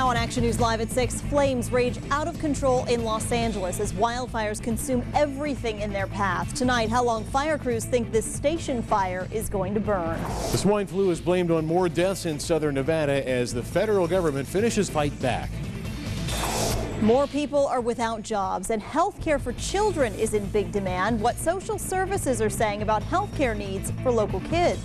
Now on Action News Live at 6, flames rage out of control in Los Angeles as wildfires consume everything in their path. Tonight, how long fire crews think this station fire is going to burn. The swine flu is blamed on more deaths in southern Nevada as the federal government finishes fight back. More people are without jobs, and health care for children is in big demand. What social services are saying about health care needs for local kids.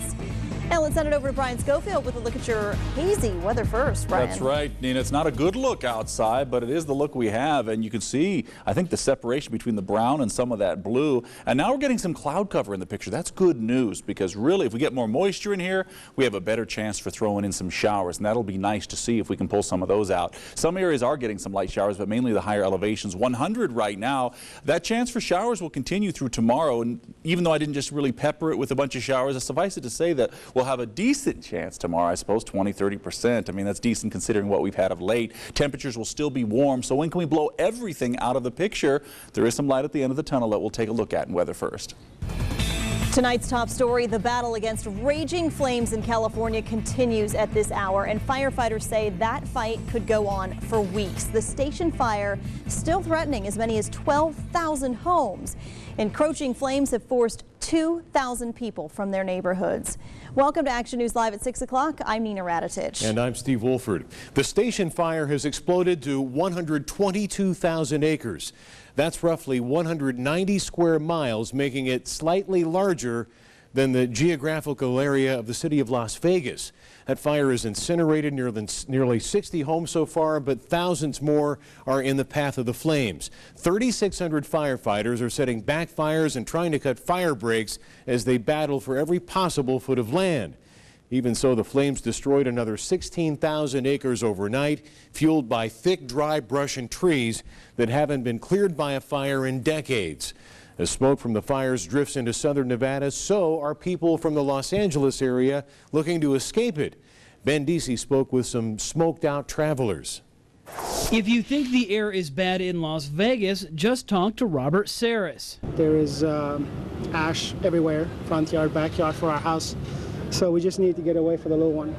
Now let's send it over to Brian Schofield with a look at your hazy weather first, Brian. That's right, Nina. It's not a good look outside, but it is the look we have. And you can see, I think, the separation between the brown and some of that blue. And now we're getting some cloud cover in the picture. That's good news because really, if we get more moisture in here, we have a better chance for throwing in some showers. And that'll be nice to see if we can pull some of those out. Some areas are getting some light showers, but mainly the higher elevations. 100 right now. That chance for showers will continue through tomorrow. And even though I didn't just really pepper it with a bunch of showers, suffice it to say that we'll have a decent chance tomorrow, I suppose 20–30%. I mean, that's decent considering what we've had of late. Temperatures will still be warm, so when can we blow everything out of the picture? There is some light at the end of the tunnel that we'll take a look at in weather first. Tonight's top story, the battle against raging flames in California continues at this hour, and firefighters say that fight could go on for weeks. The station fire still threatening as many as 12,000 homes. Encroaching flames have forced 2,000 people from their neighborhoods. Welcome to Action News Live at 6 o'clock. I'm Nina Radetich. And I'm Steve Wolford. The station fire has exploded to 122,000 acres. That's roughly 190 square miles, making it slightly larger than the geographical area of the city of Las Vegas. That fire has incinerated nearly 60 homes so far, but thousands more are in the path of the flames. 3,600 firefighters are setting backfires and trying to cut fire breaks as they battle for every possible foot of land. Even so, the flames destroyed another 16,000 acres overnight, fueled by thick, dry brush and trees that haven't been cleared by a fire in decades. As smoke from the fires drifts into southern Nevada, so are people from the Los Angeles area looking to escape it. Ben Deasy spoke with some smoked out travelers. If you think the air is bad in Las Vegas, just talk to Robert Saris. There is ash everywhere, front yard, backyard for our house. So we just need to get away for the little one.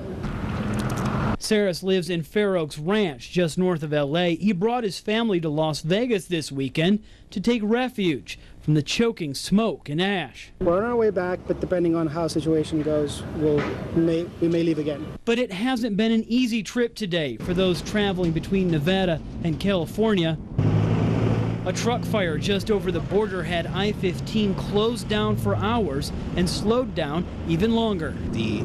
Saris lives in Fair Oaks Ranch, just north of L.A. He brought his family to Las Vegas this weekend to take refuge from the choking smoke and ash. We're on our way back, but depending on how the situation goes, we may leave again. But it hasn't been an easy trip today for those traveling between Nevada and California. A truck fire just over the border had I-15 closed down for hours and slowed down even longer. The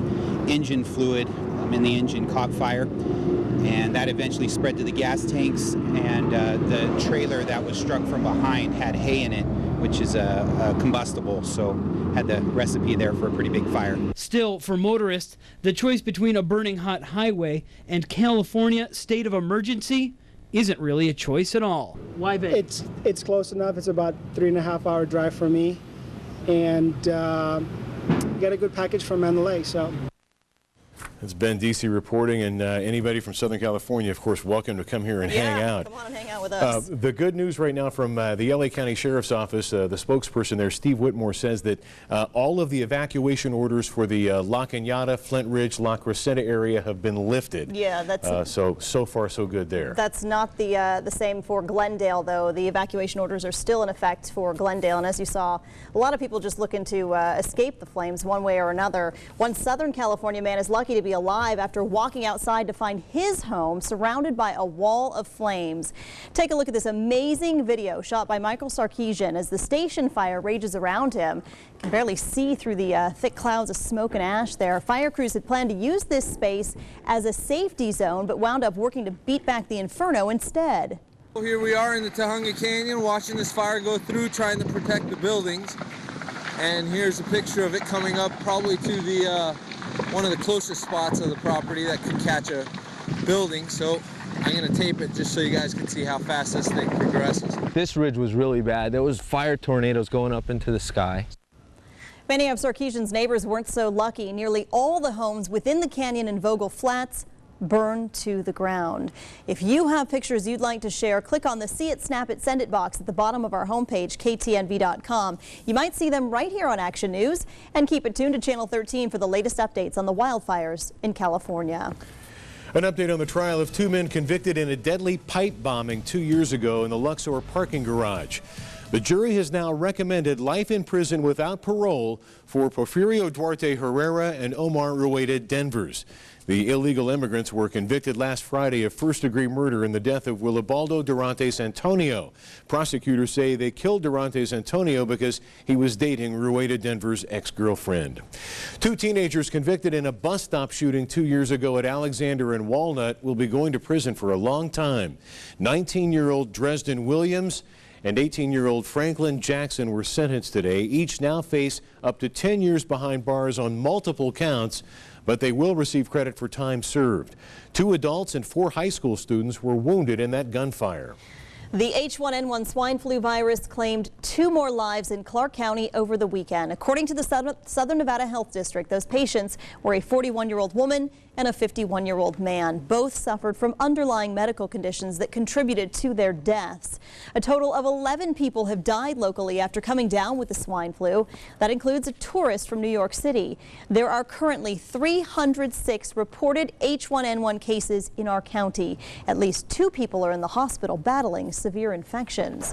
engine fluid in the engine caught fire, and that eventually spread to the gas tanks, and the trailer that was struck from behind had hay in it, which is a combustible, so had the recipe there for a pretty big fire. Still, for motorists, the choice between a burning hot highway and California state of emergency isn't really a choice at all. Why Vegas? It's close enough. It's about 3.5-hour drive for me, and get a good package from Mandalay. So. That's Ben Deasy reporting, and anybody from Southern California, of course, welcome to come here and hang out. Come on and hang out with us. The good news right now from the LA County Sheriff's Office, the spokesperson there, Steve Whitmore, says that all of the evacuation orders for the La Cañada, Flint Ridge, La Crescenta area have been lifted. Yeah, that's so far so good there. That's not the same for Glendale, though. The evacuation orders are still in effect for Glendale, and as you saw, a lot of people just looking to escape the flames one way or another. One Southern California man is lucky to be alive after walking outside to find his home surrounded by a wall of flames. Take a look at this amazing video shot by Michael Sarkeesian as the station fire rages around him. You can barely see through the thick clouds of smoke and ash there. Fire crews had planned to use this space as a safety zone, but wound up working to beat back the inferno instead. Here we are in the Tujunga Canyon watching this fire go through, trying to protect the buildings. And here's a picture of it coming up probably to the one of the closest spots of the property that could catch a building. So I'm going to tape it just so you guys can see how fast this thing progresses. This ridge was really bad. There was fire tornadoes going up into the sky. Many of Sarkeesian's neighbors weren't so lucky. Nearly all the homes within the canyon and Vogel Flats burned to the ground. If you have pictures you'd like to share, click on the See It, Snap It, Send It box at the bottom of our homepage, KTNV.com. You might see them right here on Action News, and keep it tuned to Channel 13 for the latest updates on the wildfires in California. An update on the trial of 2 men convicted in a deadly pipe bombing 2 years ago in the Luxor parking garage. The jury has now recommended life in prison without parole for Porfirio Duarte Herrera and Omar Rueda Denvers. The illegal immigrants were convicted last Friday of first-degree murder in the death of Wilibaldo Durantes Antonio. Prosecutors say they killed Durantes Antonio because he was dating Rueda Denvers' ex-girlfriend. 2 teenagers convicted in a bus stop shooting 2 years ago at Alexander and Walnut will be going to prison for a long time. 19-year-old Dresden Williams and 18-year-old Franklin Jackson were sentenced today. Each now face up to 10 years behind bars on multiple counts, but they will receive credit for time served. 2 adults and 4 high school students were wounded in that gunfire. The H1N1 swine flu virus claimed 2 more lives in Clark County over the weekend. According to the Southern Nevada Health District, those patients were a 41-year-old woman and a 51-year-old man. Both suffered from underlying medical conditions that contributed to their deaths. A total of 11 people have died locally after coming down with the swine flu. That includes a tourist from New York City. There are currently 306 reported H1N1 cases in our county. At least 2 people are in the hospital battling severe infections.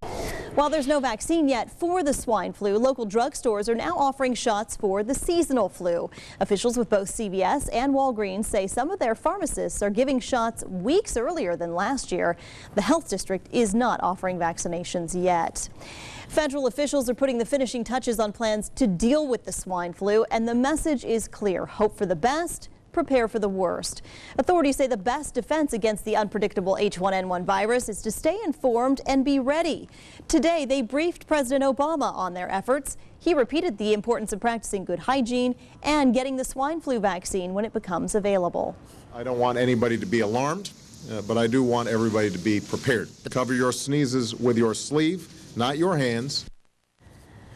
While there's no vaccine yet for the swine flu, local drugstores are now offering shots for the seasonal flu. Officials with both CVS and Walgreens say some of their pharmacists are giving shots weeks earlier than last year. The health district is not offering vaccinations yet. Federal officials are putting the finishing touches on plans to deal with the swine flu, and the message is clear: hope for the best, prepare for the worst. Authorities say the best defense against the unpredictable H1N1 virus is to stay informed and be ready. Today, they briefed President Obama on their efforts. He repeated the importance of practicing good hygiene and getting the swine flu vaccine when it becomes available. I don't want anybody to be alarmed, but I do want everybody to be prepared. Cover your sneezes with your sleeve, not your hands.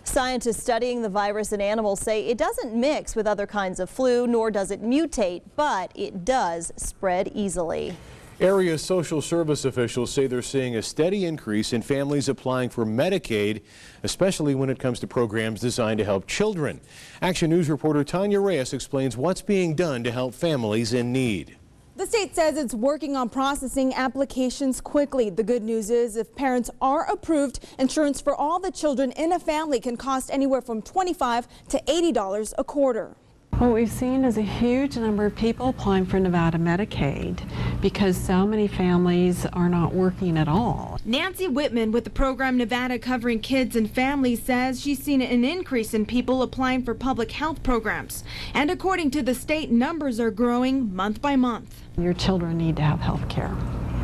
Scientists studying the virus in animals say it doesn't mix with other kinds of flu, nor does it mutate, but it does spread easily. Area social service officials say they're seeing a steady increase in families applying for Medicaid, especially when it comes to programs designed to help children. Action News reporter Tanya Reyes explains what's being done to help families in need. The state says it's working on processing applications quickly. The good news is if parents are approved, insurance for all the children in a family can cost anywhere from $25 to $80 a quarter. What we've seen is a huge number of people applying for Nevada Medicaid because so many families are not working at all. Nancy Whitman with the program Nevada Covering Kids and Families says she's seen an increase in people applying for public health programs. And according to the state, numbers are growing month by month. Your children need to have health care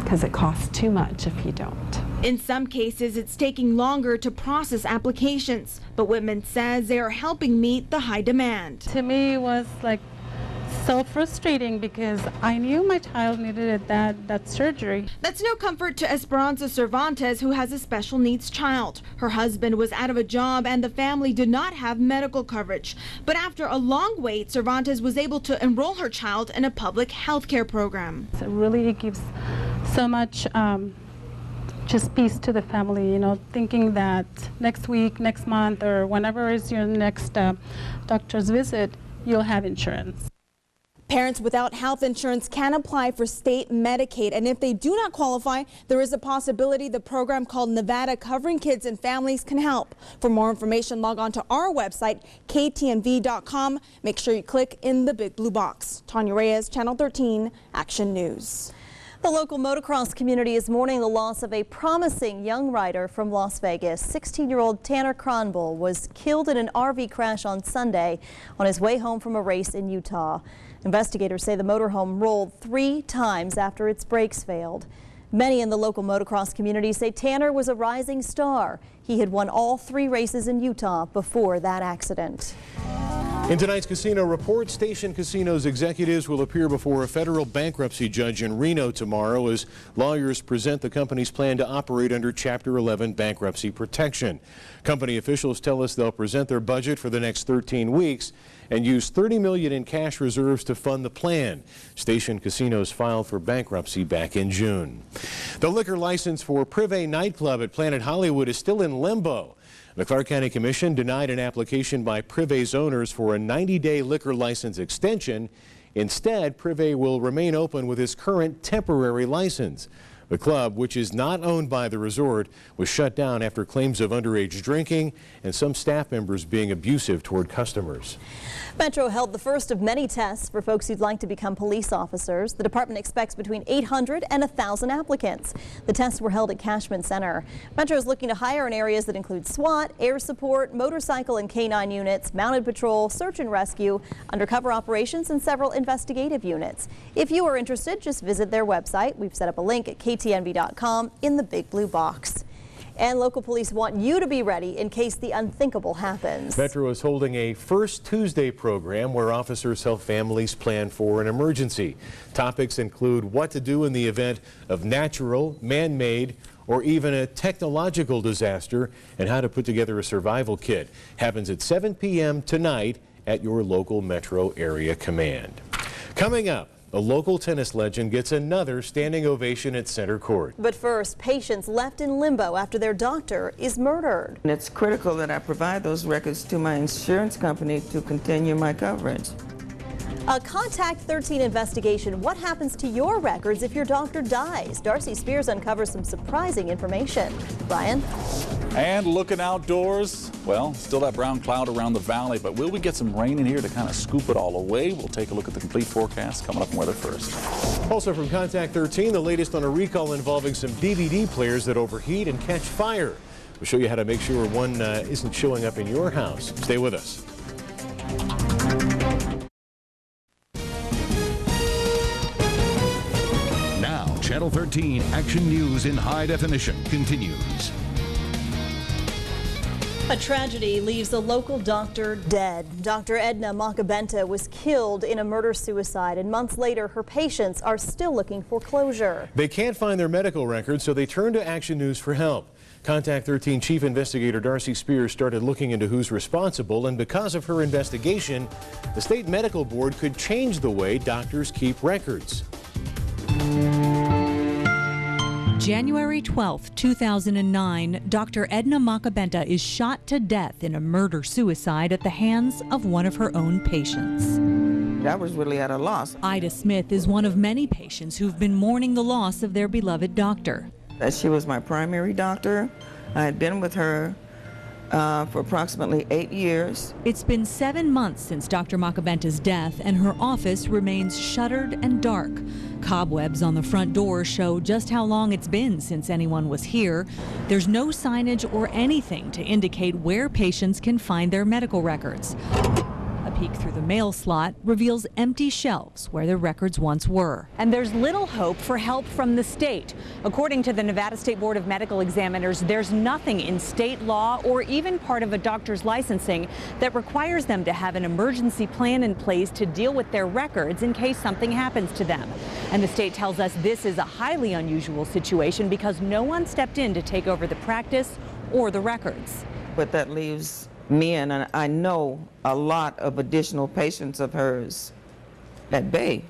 because it costs too much if you don't. In some cases, it's taking longer to process applications, but Whitman says they are helping meet the high demand. To me, it was like so frustrating because I knew my child needed that surgery. That's no comfort to Esperanza Cervantes, who has a special needs child. Her husband was out of a job and the family did not have medical coverage. But after a long wait, Cervantes was able to enroll her child in a public health care program. So really, it gives so much just peace to the family, you know, thinking that next week, next month, or whenever is your next doctor's visit, you'll have insurance. Parents without health insurance can apply for state Medicaid, and if they do not qualify, there is a possibility the program called Nevada Covering Kids and Families can help. For more information, log on to our website, KTNV.com. Make sure you click in the big blue box. Tanya Reyes, Channel 13, Action News. The local motocross community is mourning the loss of a promising young rider from Las Vegas. 16-year-old Tanner Kronbull was killed in an RV crash on Sunday on his way home from a race in Utah. Investigators say the motorhome rolled 3 times after its brakes failed. Many in the local motocross community say Tanner was a rising star. He had won all 3 races in Utah before that accident. In tonight's casino report, Station Casino's executives will appear before a federal bankruptcy judge in Reno tomorrow as lawyers present the company's plan to operate under Chapter 11 bankruptcy protection. Company officials tell us they'll present their budget for the next 13 weeks and use $30 million in cash reserves to fund the plan. Station Casinos filed for bankruptcy back in June. The liquor license for Privé nightclub at Planet Hollywood is still in limbo. The Clark County Commission denied an application by Privé's owners for a 90-day liquor license extension. Instead, Privé will remain open with his current temporary license. The club, which is not owned by the resort, was shut down after claims of underage drinking and some staff members being abusive toward customers. Metro held the first of many tests for folks who'd like to become police officers. The department expects between 800 and 1,000 applicants. The tests were held at Cashman Center. Metro is looking to hire in areas that include SWAT, air support, motorcycle and K-9 units, mounted patrol, search and rescue, undercover operations, and several investigative units. If you are interested, just visit their website. We've set up a link at KTNV.com in the big blue box. And local police want you to be ready in case the unthinkable happens. Metro is holding a First Tuesday program where officers help families plan for an emergency. Topics include what to do in the event of natural, man-made, or even a technological disaster, and how to put together a survival kit. Happens at 7 p.m. tonight at your local Metro area command. Coming up, a local tennis legend gets another standing ovation at center court. But first, patients left in limbo after their doctor is murdered. And it's critical that I provide those records to my insurance company to continue my coverage. A Contact 13 investigation. What happens to your records if your doctor dies? Darcy Spears uncovers some surprising information. Brian? And looking outdoors, well, still that brown cloud around the valley, but will we get some rain in here to kind of scoop it all away? We'll take a look at the complete forecast coming up in Weather First. Also from Contact 13, the latest on a recall involving some DVD players that overheat and catch fire. We'll show you how to make sure one isn't showing up in your house. Stay with us. Now, Channel 13 Action News in high definition continues. A tragedy leaves a local doctor dead. Dr. Edna Macabenta was killed in a murder-suicide, and months later, her patients are still looking for closure. They can't find their medical records, so they turn to Action News for help. Contact 13 Chief Investigator Darcy Spears started looking into who's responsible, and because of her investigation, the State Medical Board could change the way doctors keep records. January 12, 2009, Dr. Edna Macabenta is shot to death in a murder-suicide at the hands of one of her own patients. I was really at a loss. Ida Smith is one of many patients who've been mourning the loss of their beloved doctor. She was my primary doctor. I had been with her for approximately 8 years. It's been 7 months since Dr. Macabenta's death, and her office remains shuttered and dark. Cobwebs on the front door show just how long it's been since anyone was here. There's no signage or anything to indicate where patients can find their medical records. A peek through the mail slot reveals empty shelves where the records once were. And there's little hope for help from the state. According to the Nevada State Board of Medical Examiners, there's nothing in state law or even part of a doctor's licensing that requires them to have an emergency plan in place to deal with their records in case something happens to them. And the state tells us this is a highly unusual situation because no one stepped in to take over the practice or the records. But that leaves me and I know a lot of additional patients of hers at bay.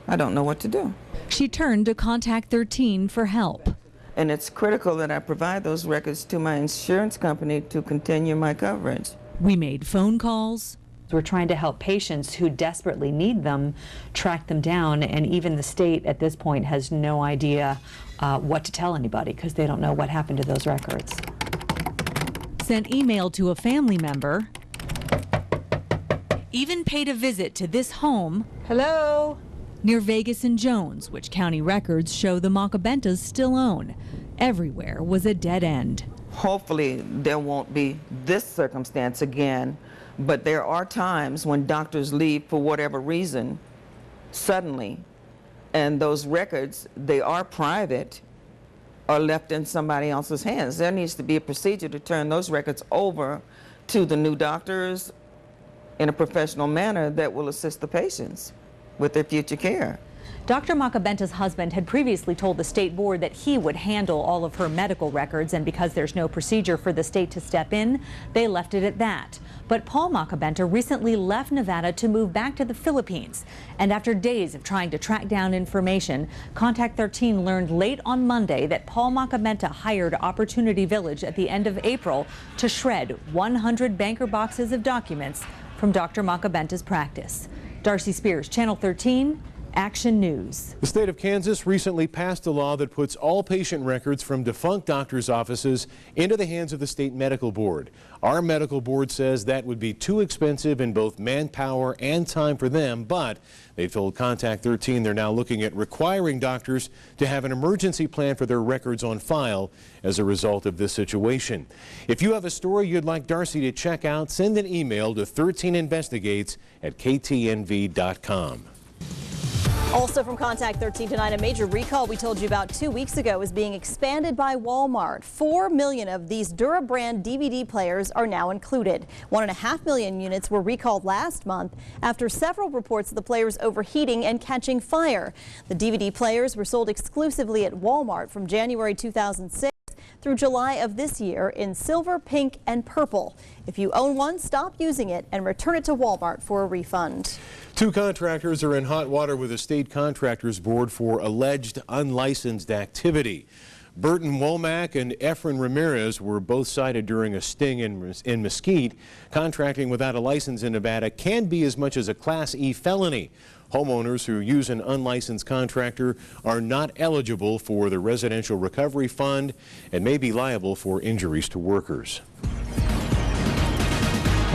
I don't know what to do. She turned to Contact 13 for help. And it's critical that I provide those records to my insurance company to continue my coverage. We made phone calls. We're trying to help patients who desperately need them, track them down, and even the state at this point has no idea what to tell anybody because they don't know what happened to those records. Sent email to a family member, even paid a visit to this home. Hello? Near Vegas and Jones, which county records show the Macabentas still own. Everywhere was a dead end. Hopefully there won't be this circumstance again, but there are times when doctors leave for whatever reason suddenly, and those records, they are private, are left in somebody else's hands. There needs to be a procedure to turn those records over to the new doctors in a professional manner that will assist the patients with their future care. Dr. Macabenta's husband had previously told the state board that he would handle all of her medical records, and because there's no procedure for the state to step in, they left it at that. But Paul Macabenta recently left Nevada to move back to the Philippines. And after days of trying to track down information, Contact 13 learned late on Monday that Paul Macabenta hired Opportunity Village at the end of April to shred 100 banker boxes of documents from Dr. Macabenta's practice. Darcy Spears, Channel 13, Action News. The state of Kansas recently passed a law that puts all patient records from defunct doctors' offices into the hands of the state medical board. Our medical board says that would be too expensive in both manpower and time for them, but they told Contact 13 they're now looking at requiring doctors to have an emergency plan for their records on file as a result of this situation. If you have a story you'd like Darcy to check out, send an email to 13investigates@ktnv.com. Also from Contact 13 tonight, a major recall we told you about 2 weeks ago is being expanded by Walmart. 4 million of these Dura brand DVD players are now included. 1.5 million units were recalled last month after several reports of the players overheating and catching fire. The DVD players were sold exclusively at Walmart from January 2006 through July of this year in silver, pink, and purple. If you own one, stop using it and return it to Walmart for a refund. 2 contractors are in hot water with the state contractors board for alleged unlicensed activity. Burton Womack and Efren Ramirez were both cited during a sting in Mesquite. Contracting without a license in Nevada can be as much as a Class E felony. Homeowners who use an unlicensed contractor are not eligible for the Residential Recovery Fund and may be liable for injuries to workers.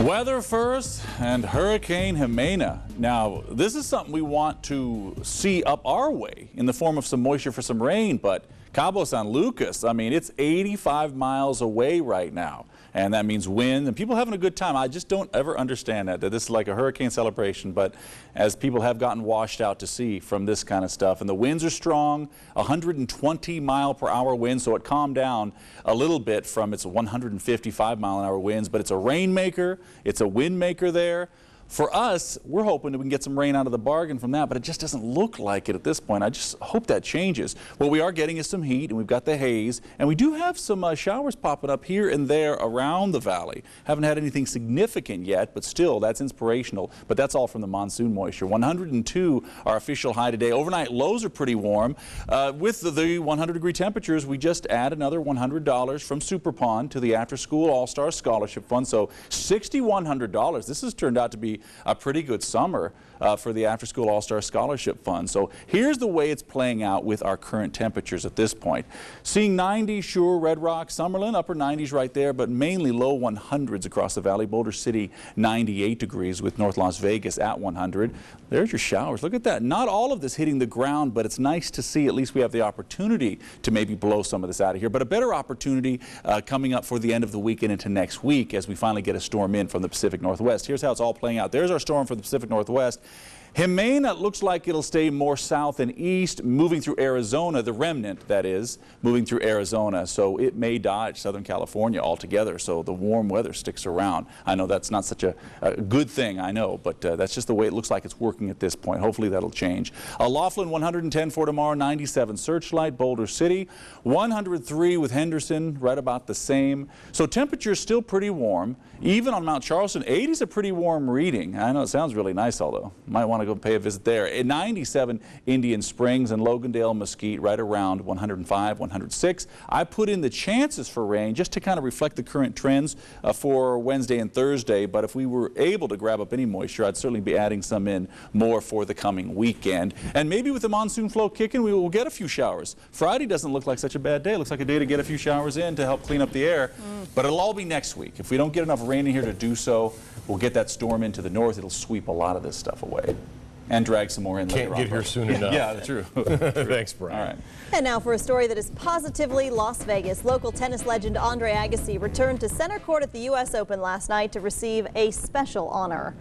Weather first, and Hurricane Jimena. Now, this is something we want to see up our way in the form of some moisture for some rain, but Cabo San Lucas, I mean, it's 85 miles away right now, and that means wind and people having a good time. I just don't ever understand that this is like a hurricane celebration, but as people have gotten washed out to sea from this kind of stuff, and the winds are strong, 120-mile-per-hour winds, so it calmed down a little bit from its 155-mile-an-hour winds, but it's a rainmaker, it's a wind maker there. For us, we're hoping that we can get some rain out of the bargain from that, but it just doesn't look like it at this point. I just hope that changes. What we are getting is some heat, and we've got the haze, and we do have some showers popping up here and there around the valley. Haven't had anything significant yet, but still, that's inspirational. But that's all from the monsoon moisture. 102 our official high today. Overnight lows are pretty warm. With the 100-degree temperatures, we just add another $100 from Super Pond to the After School All-Star Scholarship Fund. So $6,100. This has turned out to be a pretty good summer for the After School All-Star Scholarship Fund. So here's the way it's playing out with our current temperatures at this point. Seeing 90s, sure, Red Rock, Summerlin, upper 90s right there, but mainly low 100s across the valley. Boulder City, 98 degrees with North Las Vegas at 100. There's your showers. Look at that. Not all of this hitting the ground, but it's nice to see at least we have the opportunity to maybe blow some of this out of here. But a better opportunity coming up for the end of the weekend into next week as we finally get a storm in from the Pacific Northwest. Here's how it's all playing out. There's our storm for the Pacific Northwest. Jimena looks like it'll stay more south and east, moving through Arizona, the remnant, that is, moving through Arizona. So it may dodge Southern California altogether, so the warm weather sticks around. I know that's not such a good thing, I know, but that's just the way it looks like it's working at this point. Hopefully that'll change. Laughlin, 110 for tomorrow, 97 Searchlight, Boulder City, 103 with Henderson, right about the same. So temperature's still pretty warm. Even on Mount Charleston, 80 is a pretty warm reading. I know it sounds really nice, although might want to go pay a visit there. At 97, Indian Springs and Logandale, Mesquite, right around 105, 106. I put in the chances for rain just to kind of reflect the current trends for Wednesday and Thursday, but if we were able to grab up any moisture, I'd certainly be adding some in more for the coming weekend. And maybe with the monsoon flow kicking, we will get a few showers. Friday doesn't look like such a bad day. It looks like a day to get a few showers in to help clean up the air, but it'll all be next week. If we don't get enough rain in here to do so, we'll get that storm into the north. It'll sweep a lot of this stuff away and drag some more in later on. Can't get here soon enough. Yeah, that's true. Thanks, Brian. All right. And now for a story that is positively Las Vegas. Local tennis legend Andre Agassi returned to center court at the U.S. Open last night to receive a special honor.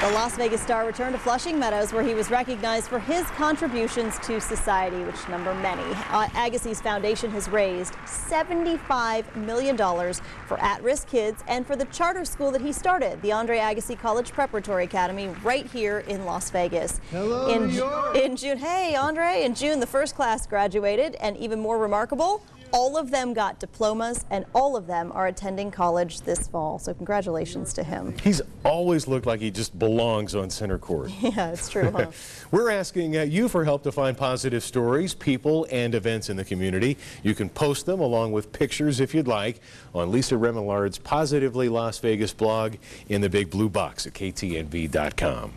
The Las Vegas star returned to Flushing Meadows, where he was recognized for his contributions to society, which number many. Agassi's foundation has raised $75 million for at-risk kids and for the charter school that he started, the Andre Agassi College Preparatory Academy, right here in Las Vegas. Hello, New York. In June, hey, Andre, in June, the first class graduated, and even more remarkable, all of them got diplomas, and all of them are attending college this fall. So congratulations to him. He's always looked like he just belongs belongs on center court. Yeah, it's true, huh? We're asking you for help to find positive stories, people, and events in the community. You can post them along with pictures if you'd like on Lisa Remelard's Positively Las Vegas blog in the big blue box at KTNV.com.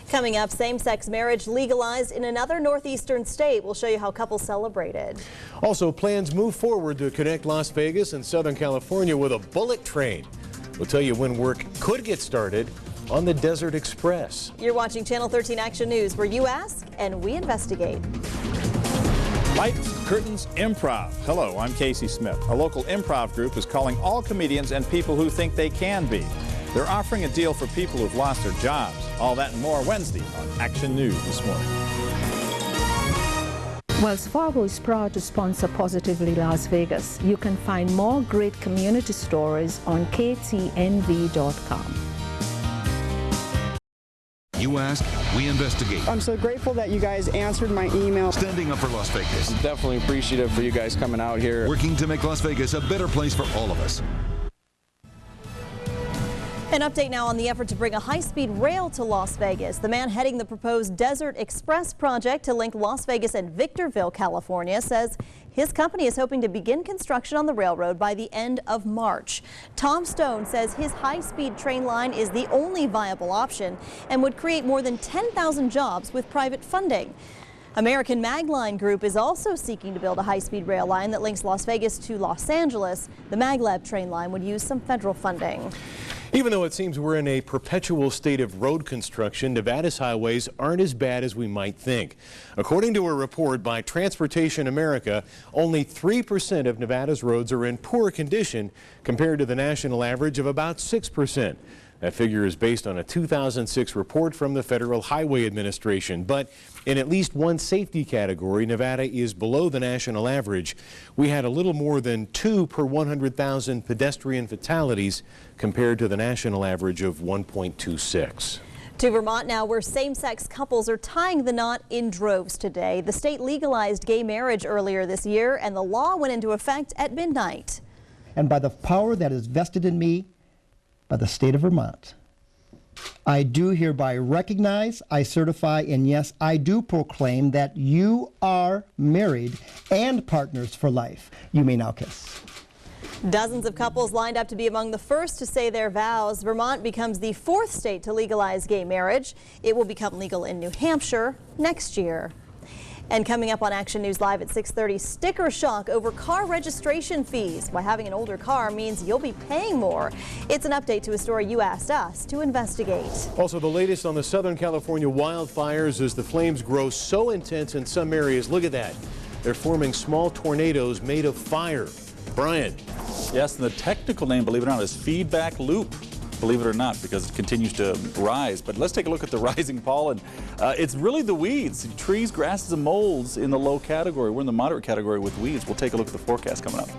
Coming up, same-sex marriage legalized in another northeastern state. We'll show you how couples celebrated. Also, plans move forward to connect Las Vegas and Southern California with a bullet train. We'll tell you when work could get started on the Desert Express. You're watching Channel 13 Action News, where you ask and we investigate. Lights, curtains, improv. Hello, I'm Casey Smith. A local improv group is calling all comedians and people who think they can be. They're offering a deal for people who've lost their jobs. All that and more Wednesday on Action News this morning. Wells Fargo is proud to sponsor Positively Las Vegas. You can find more great community stories on KTNV.com. You ask, we investigate. I'm so grateful that you guys answered my email. Standing up for Las Vegas. Definitely appreciative for you guys coming out here. Working to make Las Vegas a better place for all of us. An update now on the effort to bring a high-speed rail to Las Vegas. The man heading the proposed Desert Express project to link Las Vegas and Victorville, California, says his company is hoping to begin construction on the railroad by the end of March. Tom Stone says his high-speed train line is the only viable option and would create more than 10,000 jobs with private funding. American Magline Group is also seeking to build a high-speed rail line that links Las Vegas to Los Angeles. The Maglab train line would use some federal funding. Even though it seems we're in a perpetual state of road construction, Nevada's highways aren't as bad as we might think. According to a report by Transportation America, only 3% of Nevada's roads are in poor condition compared to the national average of about 6%. That figure is based on a 2006 report from the Federal Highway Administration. But in at least one safety category, Nevada is below the national average. We had a little more than 2 per 100,000 pedestrian fatalities compared to the national average of 1.26. To Vermont now, where same-sex couples are tying the knot in droves today. The state legalized gay marriage earlier this year, and the law went into effect at midnight. And by the power that is vested in me by the state of Vermont, I do hereby recognize, I certify, and yes, I do proclaim that you are married and partners for life. You may now kiss. Dozens of couples lined up to be among the first to say their vows. Vermont becomes the 4th state to legalize gay marriage. It will become legal in New Hampshire next year. And coming up on Action News Live at 6:30, sticker shock over car registration fees. Why having an older car means you'll be paying more. It's an update to a story you asked us to investigate. Also, the latest on the Southern California wildfires as the flames grow so intense in some areas. Look at that. They're forming small tornadoes made of fire. Brian. Yes, and the technical name, believe it or not, is feedback loop. Believe it or not, because it continues to rise. But let's take a look at the rising pollen. It's really the weeds, trees, grasses, and molds in the low category. We're in the moderate category with weeds. We'll take a look at the forecast coming up.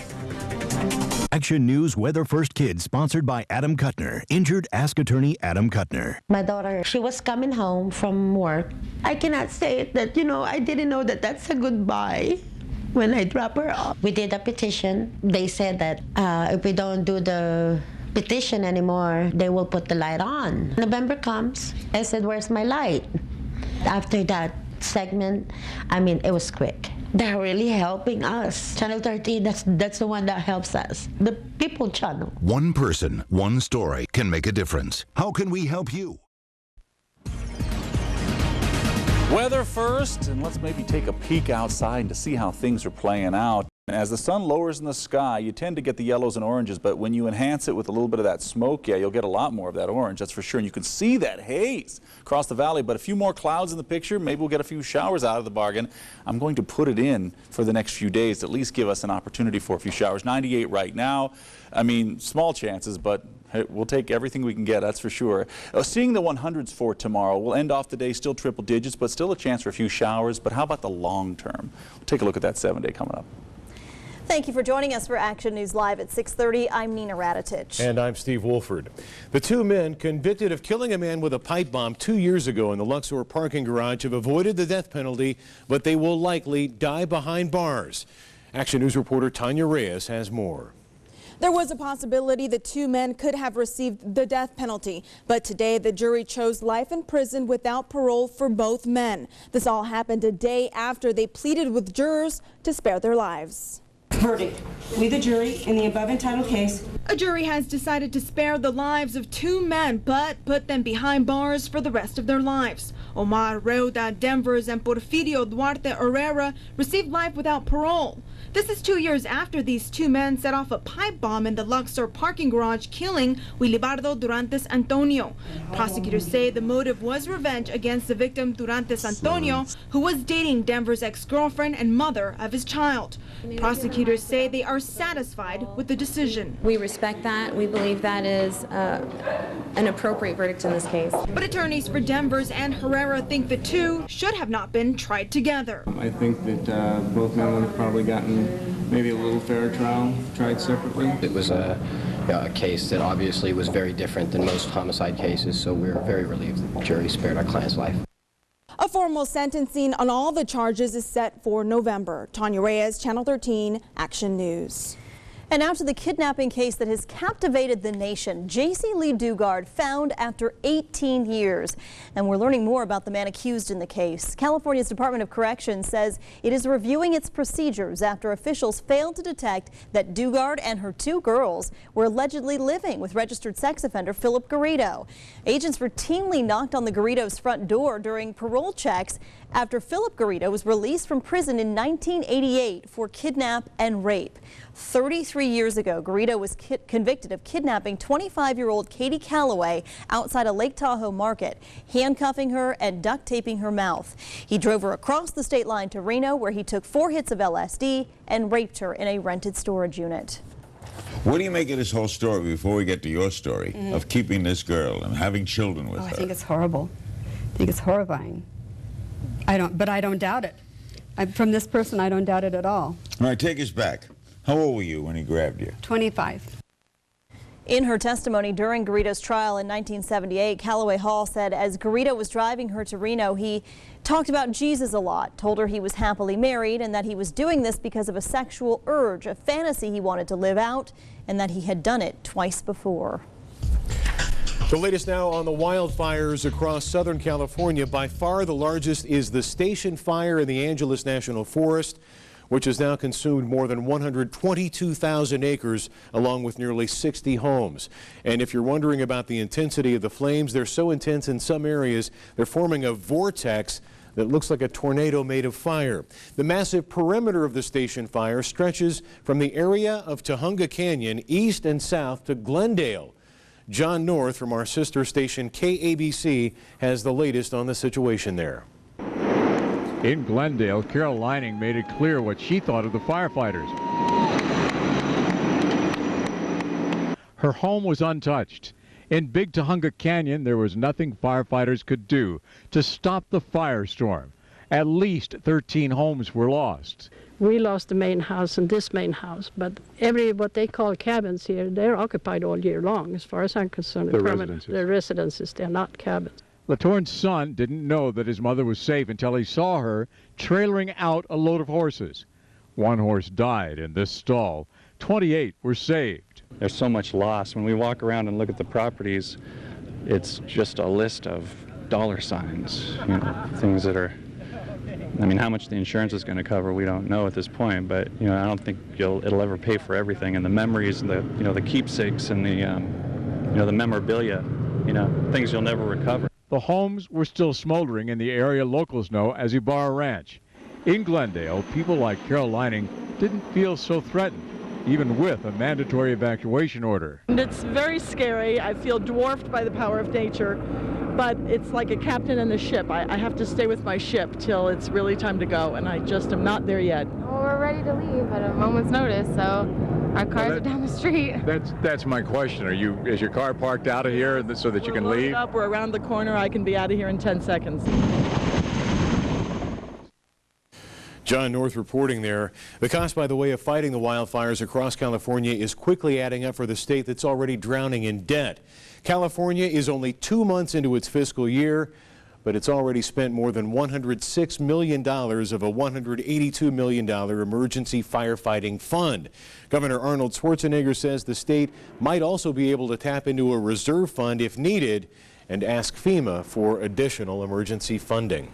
Action News Weather First Kids, sponsored by Adam Kuttner. Injured, ask attorney Adam Kuttner. My daughter, she was coming home from work. I cannot say it that, I didn't know that that's a goodbye when I drop her off. We did a petition. They said that if we don't do the petition anymore, they will put the light on. November comes, I said, where's my light? After that segment, it was quick. They're really helping us. Channel 13, that's the one that helps us. The People Channel. One person, one story can make a difference. How can we help you? Weather first, and let's maybe take a peek outside to see how things are playing out. As the sun lowers in the sky, you tend to get the yellows and oranges, but when you enhance it with a little bit of that smoke, you'll get a lot more of that orange, that's for sure. And you can see that haze across the valley, but a few more clouds in the picture, maybe we'll get a few showers out of the bargain. I'm going to put it in for the next few days, at least give us an opportunity for a few showers. 98 right now. Small chances, but we'll take everything we can get, that's for sure. Seeing the 100s for tomorrow. We'll end off the day still triple digits, but still a chance for a few showers. But how about the long term? We'll take a look at that 7-day coming up. Thank you for joining us for Action News Live at 6:30. I'm Nina Radetich. And I'm Steve Wolford. The 2 men convicted of killing a man with a pipe bomb 2 years ago in the Luxor parking garage have avoided the death penalty, but they will likely die behind bars. Action News reporter Tanya Reyes has more. There was a possibility the two men could have received the death penalty, but today the jury chose life in prison without parole for both men. This all happened a day after they pleaded with jurors to spare their lives. Verdict. We, the jury, in the above entitled case. A jury has decided to spare the lives of two men, but put them behind bars for the rest of their lives. Omar Reuda Denvers and Porfirio Duarte Herrera received life without parole. This is 2 years after these two men set off a pipe bomb in the Luxor parking garage, killing Wilibardo Durantes Antonio. Prosecutors say the motive was revenge against the victim Durantes Antonio, who was dating Denver's ex-girlfriend and mother of his child. Prosecutors say they are satisfied with the decision. We respect that. We believe that is an appropriate verdict in this case. But attorneys for Denvers and Herrera think the two should have not been tried together. I think that both men would have probably gotten maybe a little fairer trial, tried separately. It was a case that obviously was very different than most homicide cases, so we're very relieved that the jury spared our client's life. A formal sentencing on all the charges is set for November. Tanya Reyes, Channel 13, Action News. And now to the kidnapping case that has captivated the nation. J.C. Lee Dugard found after 18 years. And we're learning more about the man accused in the case. California's Department of Corrections says it is reviewing its procedures after officials failed to detect that Dugard and her two girls were allegedly living with registered sex offender Philip Garrido. Agents routinely knocked on the Garridos' front door during parole checks after Philip Garrido was released from prison in 1988 for kidnap and rape. 33 years ago, Garrido was convicted of kidnapping 25-year-old Katie Calloway outside a Lake Tahoe market, handcuffing her and duct taping her mouth. He drove her across the state line to Reno, where he took 4 hits of LSD and raped her in a rented storage unit. What do you make of this whole story before we get to your story of keeping this girl and having children with her? I think it's horrible. I think it's horrifying. But I don't doubt it. From this person, I don't doubt it at all. All right, take us back. How old were you when he grabbed you? 25. In her testimony during Garrido's trial in 1978, Calloway Hall said as Garrido was driving her to Reno, he talked about Jesus a lot, told her he was happily married and that he was doing this because of a sexual urge, a fantasy he wanted to live out, and that he had done it twice before. The latest now on the wildfires across Southern California. By far the largest is the Station Fire in the Angeles National Forest, which has now consumed more than 122,000 acres, along with nearly 60 homes. And if you're wondering about the intensity of the flames, they're so intense in some areas, they're forming a vortex that looks like a tornado made of fire. The massive perimeter of the Station Fire stretches from the area of Tujunga Canyon east and south to Glendale. John North from our sister station KABC has the latest on the situation there. In Glendale, Carol Lining made it clear what she thought of the firefighters. Her home was untouched. In Big Tujunga Canyon, there was nothing firefighters could do to stop the firestorm. At least 13 homes were lost. We lost the main house and this main house, but what they call cabins here, they're occupied all year long, as far as I'm concerned. They're residences. They're residences, they're not cabins. Latorne's son didn't know that his mother was safe until he saw her trailering out a load of horses. One horse died in this stall. 28 were saved. There's so much loss. When we walk around and look at the properties, it's just a list of dollar signs, you know, things that are, I mean, how much the insurance is going to cover, we don't know at this point, but, you know, I don't think it'll ever pay for everything. And the memories, the keepsakes and the memorabilia, things you'll never recover. The homes were still smoldering in the area locals know as Ibarra Ranch. In Glendale, people like Carol Lining didn't feel so threatened, even with a mandatory evacuation order. It's very scary. I feel dwarfed by the power of nature, but it's like a captain in a ship. I have to stay with my ship till it's really time to go, and I just am not there yet. Well, we're ready to leave at a moment's notice, so our cars are down the street. That's my question. Is your car parked out of here so that you can leave? We're around the corner. I can be out of here in 10 seconds. John North reporting there. The cost, by the way, of fighting the wildfires across California is quickly adding up for the state that's already drowning in debt. California is only 2 months into its fiscal year, but it's already spent more than $106 million of a $182 million emergency firefighting fund. Governor Arnold Schwarzenegger says the state might also be able to tap into a reserve fund if needed and ask FEMA for additional emergency funding.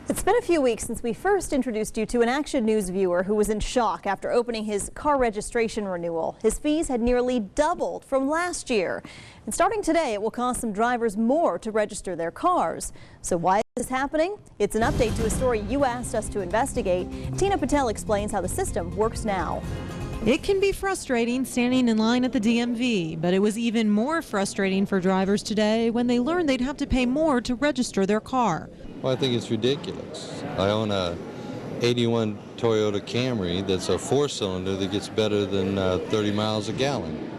It's been a few weeks since we first introduced you to an Action News viewer who was in shock after opening his car registration renewal. His fees had nearly doubled from last year. And starting today, it will cost some drivers more to register their cars. So why is this happening? It's an update to a story you asked us to investigate. Tina Patel explains how the system works now. It can be frustrating standing in line at the DMV, but it was even more frustrating for drivers today when they learned they'd have to pay more to register their car. Well, I think it's ridiculous. I own a 81 Toyota Camry that's a 4-cylinder that gets better than 30 miles a gallon.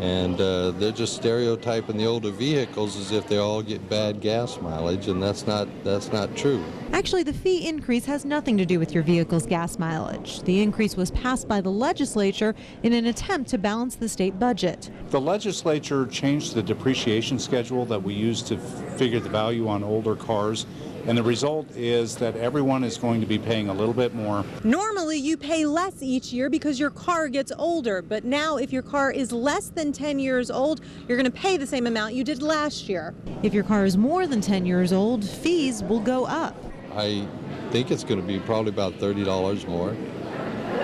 And they're just stereotyping the older vehicles as if they all get bad gas mileage, and that's not true. Actually, the fee increase has nothing to do with your vehicle's gas mileage. The increase was passed by the legislature in an attempt to balance the state budget. The legislature changed the depreciation schedule that we use to figure the value on older cars, and the result is that everyone is going to be paying a little bit more. Normally, you pay less each year because your car gets older, but now if your car is less than 10 years old, you're going to pay the same amount you did last year. If your car is more than 10 years old, fees will go up. I think it's going to be probably about $30 more,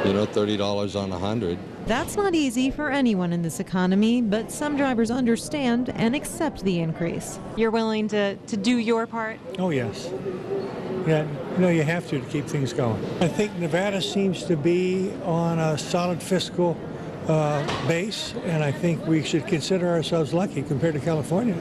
$30 on 100. That's not easy for anyone in this economy, but some drivers understand and accept the increase. You're willing to do your part? Oh, yes. Yeah, you have to keep things going. I think Nevada seems to be on a solid fiscal base, and I think we should consider ourselves lucky compared to California.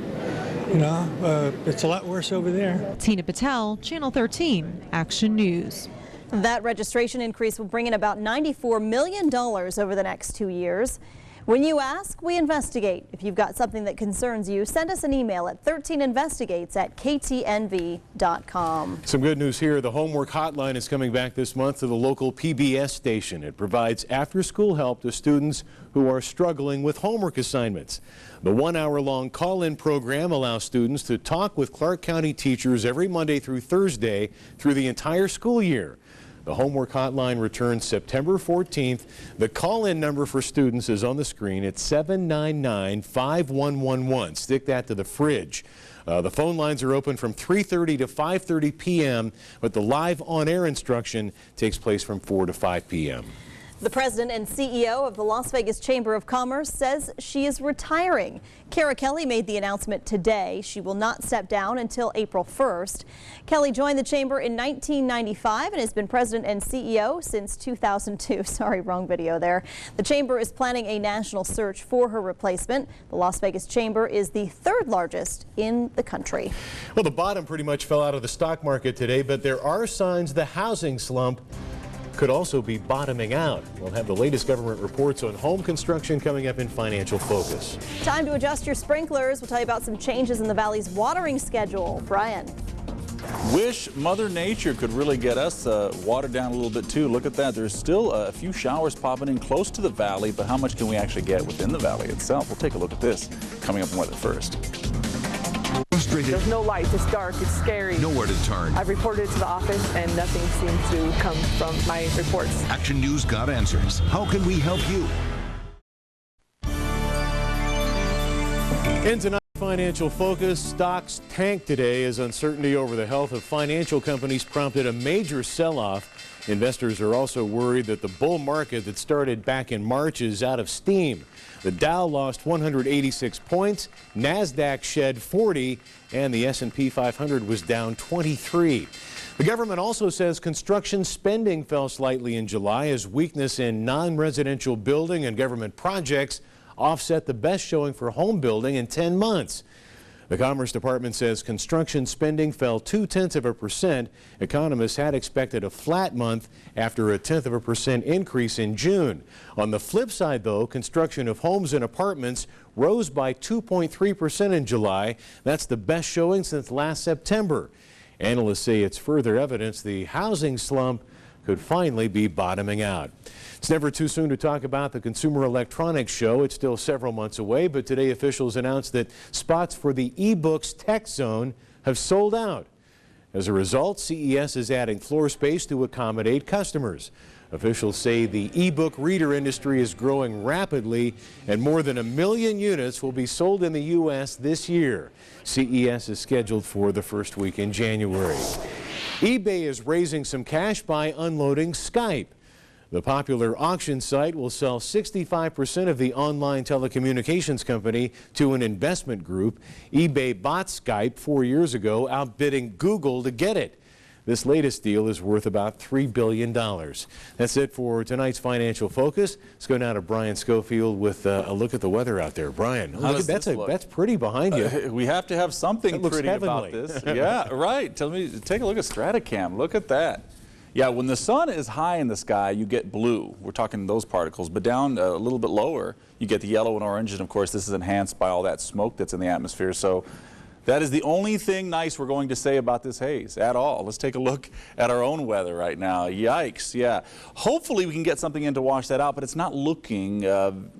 It's a lot worse over there. Tina Patel, Channel 13, Action News. That registration increase will bring in about $94 million over the next 2 years. When you ask, we investigate. If you've got something that concerns you, send us an email at 13investigates@ktnv.com. Some good news here. The homework hotline is coming back this month to the local PBS station. It provides after-school help to students who are struggling with homework assignments. The 1-hour-long call-in program allows students to talk with Clark County teachers every Monday through Thursday through the entire school year. The homework hotline returns September 14th. The call-in number for students is on the screen. It's 799-5111. Stick that to the fridge. The phone lines are open from 3:30 to 5:30 p.m., but the live on-air instruction takes place from 4 to 5 p.m. The president and CEO of the Las Vegas Chamber of Commerce says she is retiring. Kara Kelly made the announcement today. She will not step down until April 1st. Kelly joined the chamber in 1995 and has been president and CEO since 2002. Sorry, wrong video there. The chamber is planning a national search for her replacement. The Las Vegas Chamber is the 3rd largest in the country. Well, the bottom pretty much fell out of the stock market today, but there are signs the housing slump could also be bottoming out. We'll have the latest government reports on home construction coming up in Financial Focus. Time to adjust your sprinklers. We'll tell you about some changes in the valley's watering schedule. Brian. Wish Mother Nature could really get us watered down a little bit too. Look at that. There's still a few showers popping in close to the valley, but how much can we actually get within the valley itself? We'll take a look at this coming up in Weather First. There's no lights, it's dark, it's scary. Nowhere to turn. I've reported it to the office and nothing seems to come from my reports. Action News got answers. How can we help you? In tonight's Financial Focus, stocks tanked today as uncertainty over the health of financial companies prompted a major sell-off. Investors are also worried that the bull market that started back in March is out of steam. The Dow lost 186 points, NASDAQ shed 40, and the S&P 500 was down 23. The government also says construction spending fell slightly in July as weakness in non-residential building and government projects offset the best showing for home building in 10 months. The Commerce Department says construction spending fell 0.2%. Economists had expected a flat month after a 0.1% increase in June. On the flip side, though, construction of homes and apartments rose by 2.3% in July. That's the best showing since last September. Analysts say it's further evidence the housing slump could finally be bottoming out. It's never too soon to talk about the Consumer Electronics Show. It's still several months away, but today officials announced that spots for the eBooks Tech Zone have sold out. As a result, CES is adding floor space to accommodate customers. Officials say the e-book reader industry is growing rapidly, and more than 1 million units will be sold in the U.S. this year. CES is scheduled for the first week in January. eBay is raising some cash by unloading Skype. The popular auction site will sell 65% of the online telecommunications company to an investment group. eBay bought Skype 4 years ago, outbidding Google to get it. This latest deal is worth about $3 billion. That's it for tonight's Financial Focus. Let's go now to Brian Schofield with a look at the weather out there. Brian, that's pretty behind you. We have to have something pretty about this. Yeah, right. Take a look at Stratacam. Look at that. Yeah, when the sun is high in the sky, you get blue. We're talking those particles. But down a little bit lower, you get the yellow and orange. And of course, this is enhanced by all that smoke that's in the atmosphere. So that is the only thing nice we're going to say about this haze at all. Let's take a look at our own weather right now. Yikes, yeah. Hopefully we can get something in to wash that out, but it's not looking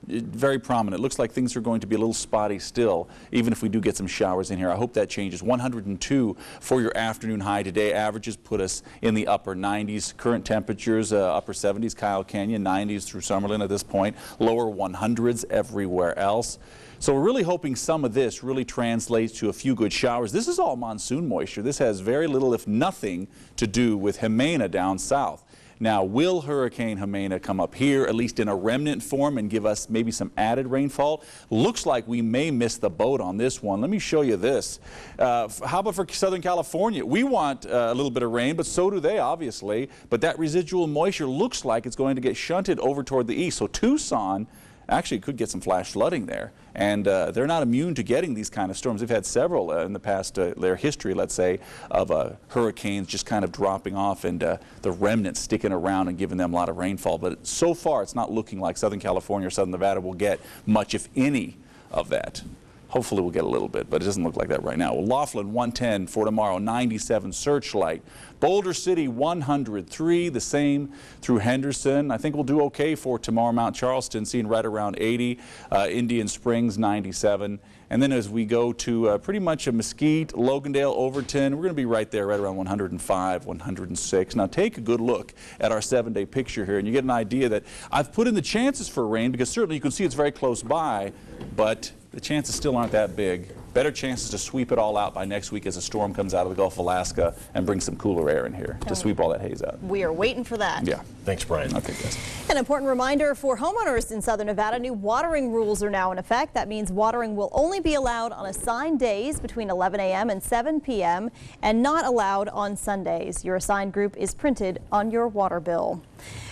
very prominent. It looks like things are going to be a little spotty still, even if we do get some showers in here. I hope that changes. 102 for your afternoon high today. Averages put us in the upper 90s. Current temperatures, upper 70s, Kyle Canyon, 90s through Summerlin at this point. Lower 100s everywhere else. So we're really hoping some of this really translates to a few good showers. This is all monsoon moisture. This has very little, if nothing, to do with Jimena down south. Now, will Hurricane Jimena come up here, at least in a remnant form, and give us maybe some added rainfall? Looks like we may miss the boat on this one. Let me show you this. How about for Southern California? We want a little bit of rain, but so do they, obviously. But that residual moisture looks like it's going to get shunted over toward the east. So Tucson actually could get some flash flooding there. And they're not immune to getting these kind of storms. They've had several in the past, their history, let's say, of hurricanes just kind of dropping off and the remnants sticking around and giving them a lot of rainfall. But so far, it's not looking like Southern California or Southern Nevada will get much, if any, of that. Hopefully we'll get a little bit, but it doesn't look like that right now. Well, Laughlin, 110 for tomorrow, 97 Searchlight. Boulder City, 103, the same through Henderson. I think we'll do okay for tomorrow. Mount Charleston, seeing right around 80. Indian Springs, 97. And then as we go to pretty much a Mesquite, Logandale, Overton, we're going to be right there, right around 105, 106. Now take a good look at our 7-day picture here, and you get an idea that I've put in the chances for rain, because certainly you can see it's very close by, but the chances still aren't that big. Better chances to sweep it all out by next week as a storm comes out of the Gulf of Alaska and brings some cooler air in here to sweep all that haze out. We are waiting for that. Yeah. Thanks, Brian. Okay, guys. An important reminder for homeowners in Southern Nevada, new watering rules are now in effect. That means watering will only be allowed on assigned days between 11 a.m. and 7 p.m. and not allowed on Sundays. Your assigned group is printed on your water bill.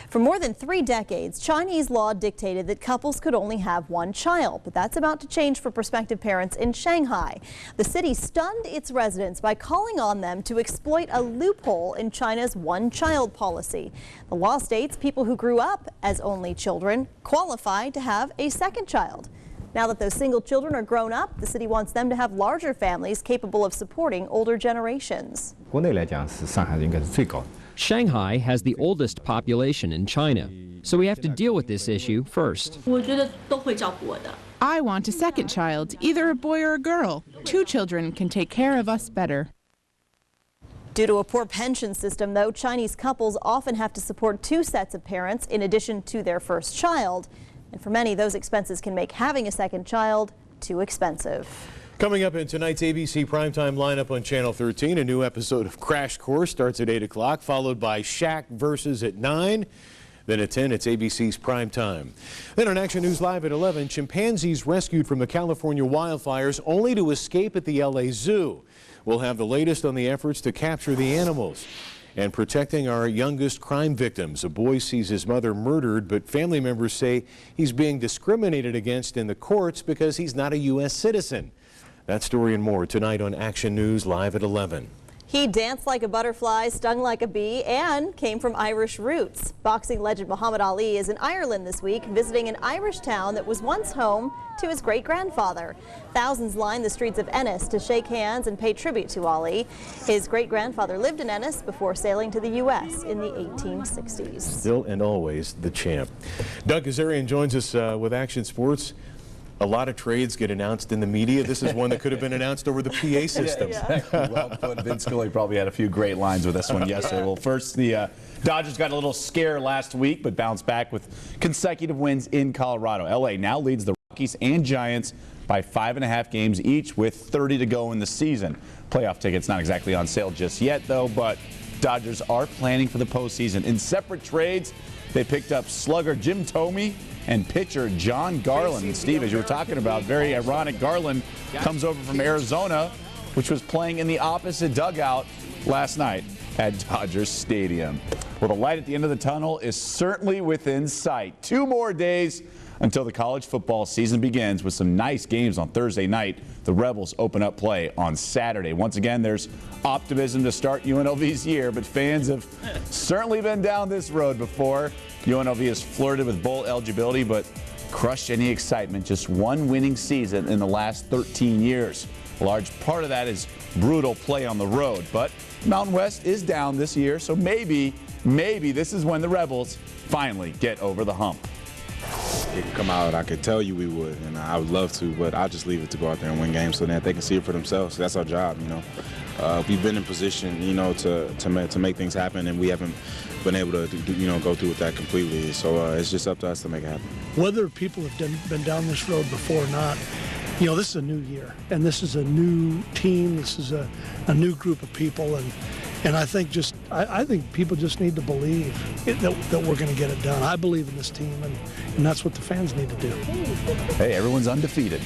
For more than 3 decades, Chinese law dictated that couples could only have one child, but that's about to change for prospective parents in Shanghai. The city stunned its residents by calling on them to exploit a loophole in China's one-child policy. The law states people who grew up as only children qualify to have a second child. Now that those single children are grown up, the city wants them to have larger families capable of supporting older generations. Shanghai has the oldest population in China, so we have to deal with this issue first. I want a second child, either a boy or a girl. 2 children can take care of us better. Due to a poor pension system, though, Chinese couples often have to support 2 sets of parents in addition to their first child. And for many, those expenses can make having a second child too expensive. Coming up in tonight's ABC Primetime lineup on Channel 13, a new episode of Crash Course starts at 8 o'clock, followed by Shaq Versus at 9. Then at 10, it's ABC's Primetime. Then on Action News Live at 11, chimpanzees rescued from the California wildfires only to escape at the LA Zoo. We'll have the latest on the efforts to capture the animals. And protecting our youngest crime victims. A boy sees his mother murdered, but family members say he's being discriminated against in the courts because he's not a U.S. citizen. That story and more tonight on Action News Live at 11. He danced like a butterfly, stung like a bee, and came from Irish roots. Boxing legend Muhammad Ali is in Ireland this week, visiting an Irish town that was once home to his great-grandfather. Thousands line the streets of Ennis to shake hands and pay tribute to Ali. His great-grandfather lived in Ennis before sailing to the U.S. in the 1860s. Still and always the champ. Doug Kazarian joins us with Action Sports. a lot of trades get announced in the media. This is one that could have been announced over the PA system. Well put. Vince Scully probably had a few great lines with this one yesterday. Well, first, the Dodgers got a little scare last week, but bounced back with consecutive wins in Colorado. LA now leads the Rockies and Giants by 5.5 games each with 30 to go in the season. Playoff tickets not exactly on sale just yet, though, but Dodgers are planning for the postseason. In separate trades, they picked up slugger Jim Thome and pitcher John Garland. And Steve, as you were talking about, very ironic, Garland comes over from Arizona, which was playing in the opposite dugout last night at Dodger Stadium. Well, the light at the end of the tunnel is certainly within sight. 2 more days until the college football season begins with some nice games on Thursday night. The Rebels open up play on Saturday. Once again, there's optimism to start UNLV's year, but fans have certainly been down this road before. UNLV has flirted with bowl eligibility, but crushed any excitement. Just one winning season in the last 13 years. A large part of that is brutal play on the road, but Mountain West is down this year, so maybe this is when the Rebels finally get over the hump. It could come out, I could tell you we would, and I would love to, but I'll just leave it to go out there and win games so that they can see it for themselves. That's our job, you know. We've been in position, you know, to make things happen, and we haven't been able to, go through with that completely. So it's just up to us to make it happen. Whether people have been down this road before or not, you know, this is a new year, and this is a new team. This is a new group of people, and I think I think people just need to believe that we're going to get it done. I believe in this team, and that's what the fans need to do. Hey, everyone's undefeated.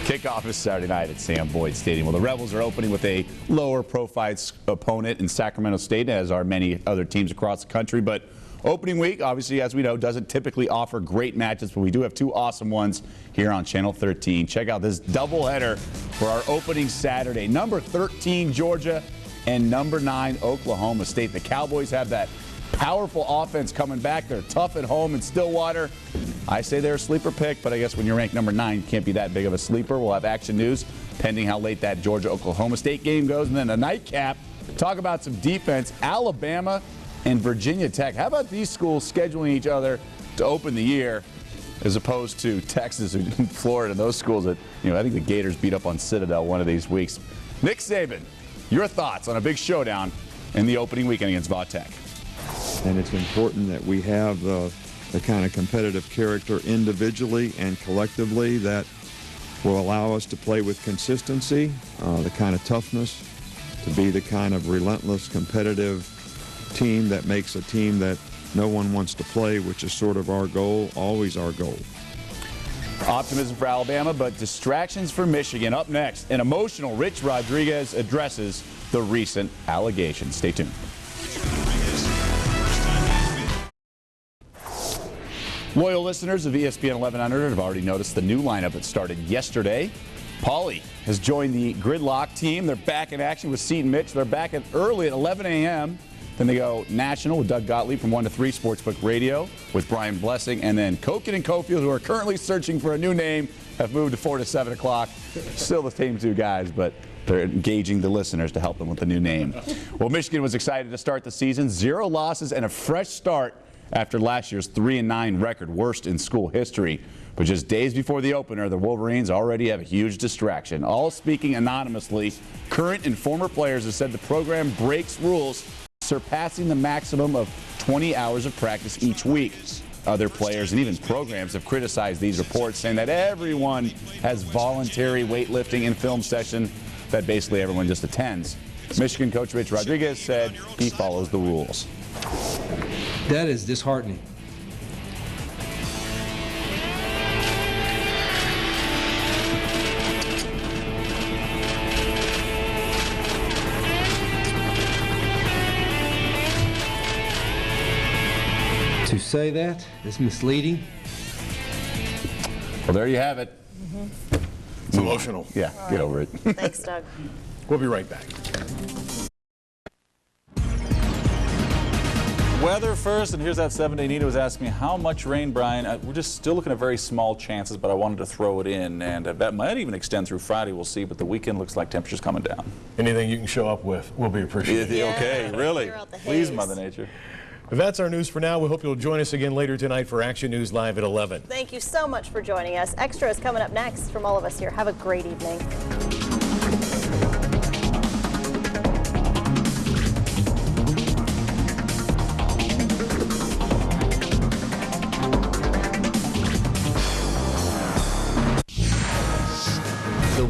Kickoff is Saturday night at Sam Boyd Stadium. Well, the Rebels are opening with a lower-profile opponent in Sacramento State, as are many other teams across the country. But opening week, obviously, as we know, doesn't typically offer great matches, but we do have 2 awesome ones here on Channel 13. Check out this doubleheader for our opening Saturday. Number 13, Georgia, and number 9, Oklahoma State. The Cowboys have that powerful offense coming back. They're tough at home in Stillwater. I say they're a sleeper pick, but I guess when you're ranked number 9, you can't be that big of a sleeper. We'll have action news pending how late that Georgia-Oklahoma State game goes. And then a nightcap, talk about some defense, Alabama and Virginia Tech. How about these schools scheduling each other to open the year as opposed to Texas and Florida, those schools that, I think the Gators beat up on Citadel one of these weeks. Nick Saban, your thoughts on a big showdown in the opening weekend against Va-Tech. And it's important that we have the kind of competitive character individually and collectively that will allow us to play with consistency, the kind of toughness, to be the kind of relentless, competitive team that makes a team that no one wants to play, which is sort of our goal, always our goal. Optimism for Alabama, but distractions for Michigan. Up next, an emotional Rich Rodriguez addresses the recent allegations. Stay tuned. Loyal listeners of ESPN 1100 have already noticed the new lineup that started yesterday. Paulie has joined the Gridlock team. They're back in action with Seton Mitch. They're back early at 11 a.m. Then they go national with Doug Gottlieb from 1 to 3 Sportsbook Radio with Brian Blessing. And then Koken and Cofield, who are currently searching for a new name, have moved to 4 to 7 o'clock. Still the same 2 guys, but they're engaging the listeners to help them with the new name. Well, Michigan was excited to start the season. 0 losses and a fresh start after last year's 3-9 record, worst in school history. But just days before the opener, the Wolverines already have a huge distraction. All speaking anonymously, current and former players have said the program breaks rules, surpassing the maximum of 20 hours of practice each week. Other players and even programs have criticized these reports, saying that everyone has voluntary weightlifting and film session that basically everyone just attends. Michigan coach Rich Rodriguez said he follows the rules. That is disheartening. To say that is misleading. Well, there you have it. It's emotional. Yeah, get over it. Thanks, Doug. We'll be right back. Weather first, and here's that 7-day Nita was asking me how much rain, Brian. We're just still looking at very small chances, but I wanted to throw it in, and that might even extend through Friday. We'll see, but the weekend looks like temperatures coming down. Anything you can show up with will be appreciated. Okay, really? Please, Mother Nature. That's our news for now. We hope you'll join us again later tonight for Action News Live at 11. Thank you so much for joining us. Extra is coming up next from all of us here. Have a great evening.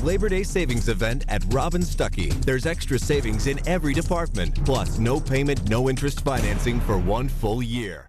Labor Day savings event at Robin Stuckey. There's extra savings in every department, plus no payment, no interest financing for 1 full year.